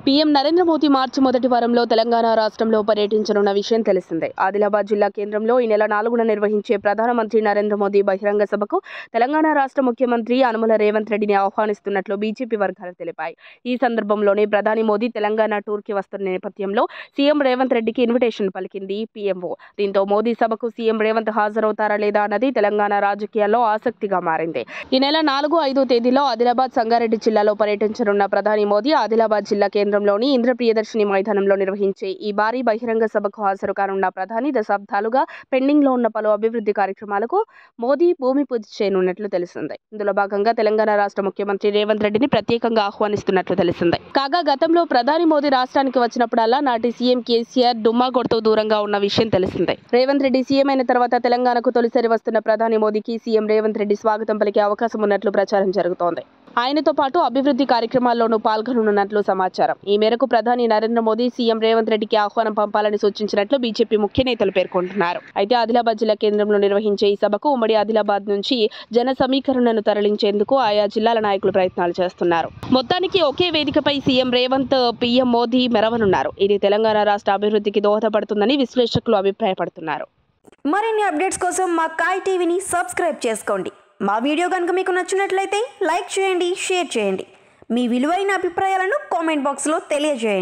PM Narendra Modi మార్చి మొదటి వారంలో తెలంగాణ రాష్ట్రంలో పర్యటించనున్న విషయం తెలిసిందే. ఆదిలాబాద్ జిల్లా కేంద్రంలో ఈ నెల 4న నిర్వహించే ప్రధానమంత్రి నరేంద్ర మోదీ బహిరంగ సభకు తెలంగాణ రాష్ట్ర ముఖ్యమంత్రి యనమల రేవంత్ రెడ్డిని ఆహ్వానిస్తున్నట్లు బీజేపీ వర్గాలు తెలిపాయి. ఈ సందర్భంలోనే ప్రధాని మోదీ తెలంగాణ టూర్కి వస్తున్న నేపథ్యంలో సీఎం రేవంత్ రెడ్డికి ఇన్విటేషన్ పలికింది పీఎంఓ. దీంతో మోదీ సభకు సీఎం రేవంత్ హాజరవుతారా లేదా అన్నది తెలంగాణ రాజకీయాల్లో ఆసక్తిగా మారింది. ఈ నెల 4, 5 తేదీలో ఆదిలాబాద్, సంగారెడ్డి జిల్లాలో పర్యటించనున్న ప్రధాని మోదీ ఆదిలాబాద్ జిల్లా కేంద్రంలోని ఇంద్రప్రియదర్శిని మైదానంలో నిర్వహించే ఈ భారీ బహిరంగ సభకు హాజరు కానున్న ప్రధాని దశాబ్దాలుగా పెండింగ్లో ఉన్న పలు అభివృద్ధి కార్యక్రమాలకు మోదీ భూమి పూజ చేయనున్నట్లు తెలిసింది. ఇందులో భాగంగా తెలంగాణ రాష్ట్ర ముఖ్యమంత్రి రేవంత్ రెడ్డిని ప్రత్యేకంగా ఆహ్వానిస్తున్నట్లు తెలిసింది. కాగా గతంలో ప్రధాని మోదీ రాష్ట్రానికి వచ్చినప్పుడల్లా నాటి సీఎం కేసీఆర్ డుమ్మా కొడుతూ దూరంగా ఉన్న విషయం తెలిసిందే. రేవంత్ రెడ్డి సీఎం అయిన తర్వాత తెలంగాణకు తొలిసారి వస్తున్న ప్రధాని మోదీకి సీఎం రేవంత్ రెడ్డి స్వాగతం పలికే అవకాశం ఉన్నట్లు ప్రచారం జరుగుతోంది. ఆయనతో పాటు అభివృద్ధి కార్యక్రమాల్లోనూ పాల్గొననున్నట్లు సమాచారం. ఈ మేరకు ప్రధాని నరేంద్ర మోదీ సీఎం రేవంత్ రెడ్డికి ఆహ్వానం పంపాలని సూచించినట్లు బీజేపీ ముఖ్య నేతలు పేర్కొంటున్నారు. అయితే ఆదిలాబాద్ జిల్లా కేంద్రంలో నిర్వహించే ఈ సభకు ఉమ్మడి ఆదిలాబాద్ నుంచి జన సమీకరణను తరలించేందుకు ఆయా జిల్లాల నాయకులు ప్రయత్నాలు చేస్తున్నారు. మొత్తానికి ఒకే వేదికపై సీఎం రేవంత్, పీఎం మోదీ మెరవనున్నారు. ఇది తెలంగాణ రాష్ట్ర అభివృద్ధికి దోహదపడుతుందని విశ్లేషకులు అభిప్రాయపడుతున్నారు. మరిన్ని అప్డేట్స్ కోసం మా కాయ్ టీవీని సబ్స్క్రైబ్ చేసుకోండి. మా వీడియో కనుక మీకు నచ్చినట్లయితే లైక్ చేయండి, షేర్ చేయండి. మీ విలువైన అభిప్రాయాలను కామెంట్ బాక్స్లో తెలియజేయండి.